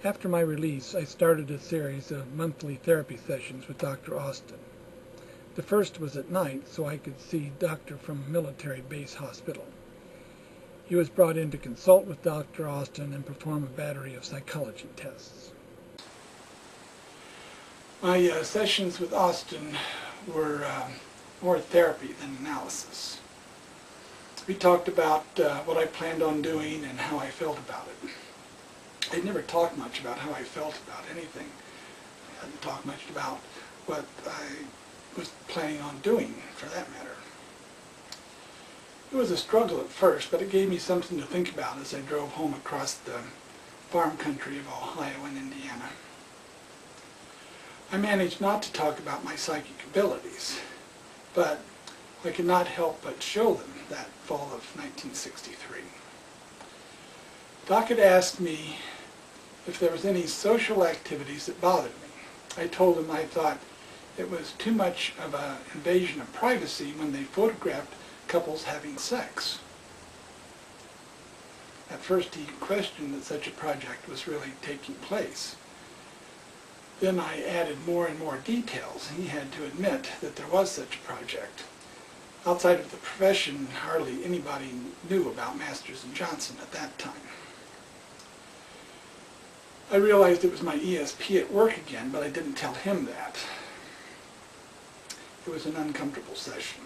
After my release, I started a series of monthly therapy sessions with Dr. Austin. The first was at night, so I could see Doctor from Military Base Hospital. He was brought in to consult with Dr. Austin and perform a battery of psychology tests. My sessions with Austin were more therapy than analysis. We talked about what I planned on doing and how I felt about it. I never talked much about how I felt about anything. I hadn't talked much about what I was planning on doing, for that matter. It was a struggle at first, but it gave me something to think about as I drove home across the farm country of Ohio and Indiana. I managed not to talk about my psychic abilities, but I could not help but show them that fall of 1963. Doc had asked me if there was any social activities that bothered me. I told him I thought it was too much of an invasion of privacy when they photographed couples having sex. At first he questioned that such a project was really taking place. Then I added more and more details. He had to admit that there was such a project. Outside of the profession, hardly anybody knew about Masters and Johnson at that time. I realized it was my ESP at work again, but I didn't tell him that. It was an uncomfortable session.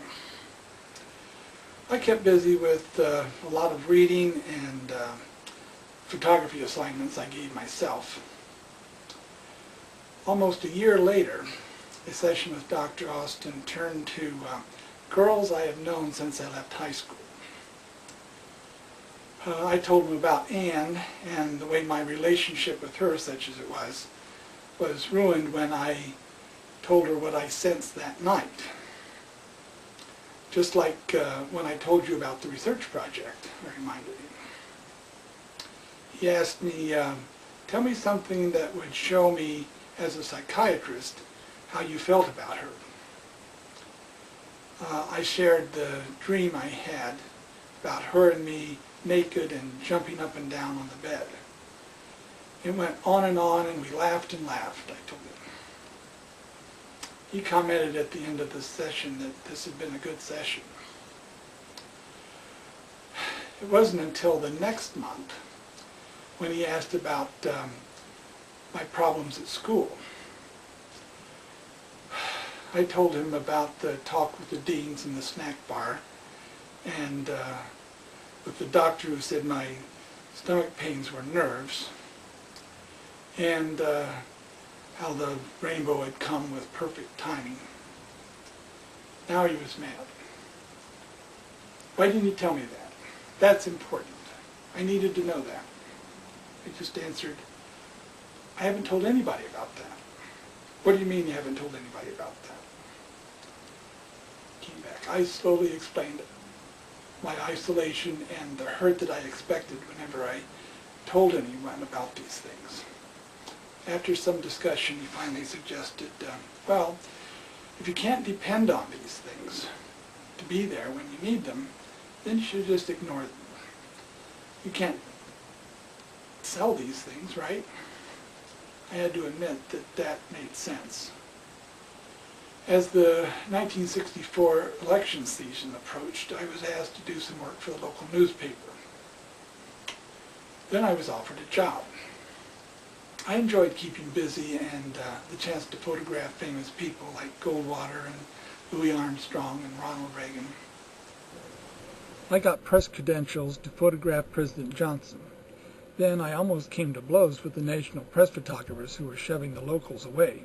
I kept busy with a lot of reading and photography assignments I gave myself. Almost a year later, a session with Dr. Austin turned to girls I have known since I left high school. I told him about Anne and the way my relationship with her, such as it was ruined when I told her what I sensed that night. Just like when I told you about the research project, I reminded him. He asked me, tell me something that would show me as a psychiatrist how you felt about her. I shared the dream I had about her and me naked and jumping up and down on the bed. It went on, and we laughed and laughed, I told him. He commented at the end of the session that this had been a good session. It wasn't until the next month when he asked about my problems at school. I told him about the talk with the deans in the snack bar and with the doctor who said my stomach pains were nerves, and how the rainbow had come with perfect timing. Now he was mad. Why didn't you tell me that? That's important. I needed to know that. I just answered, I haven't told anybody about that. What do you mean you haven't told anybody about that? Came back. I slowly explained my isolation and the hurt that I expected whenever I told anyone about these things. After some discussion, he finally suggested, well, if you can't depend on these things to be there when you need them, then you should just ignore them. You can't sell these things, right? I had to admit that that made sense. As the 1964 election season approached, I was asked to do some work for the local newspaper. Then I was offered a job. I enjoyed keeping busy and the chance to photograph famous people like Goldwater and Louis Armstrong and Ronald Reagan. I got press credentials to photograph President Johnson. Then I almost came to blows with the national press photographers who were shoving the locals away.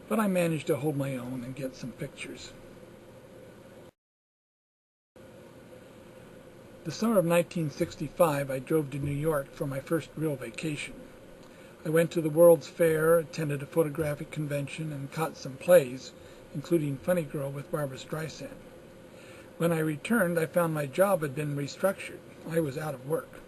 But I managed to hold my own and get some pictures. The summer of 1965, I drove to New York for my first real vacation. I went to the World's Fair, attended a photographic convention, and caught some plays, including Funny Girl with Barbra Streisand. When I returned, I found my job had been restructured. I was out of work.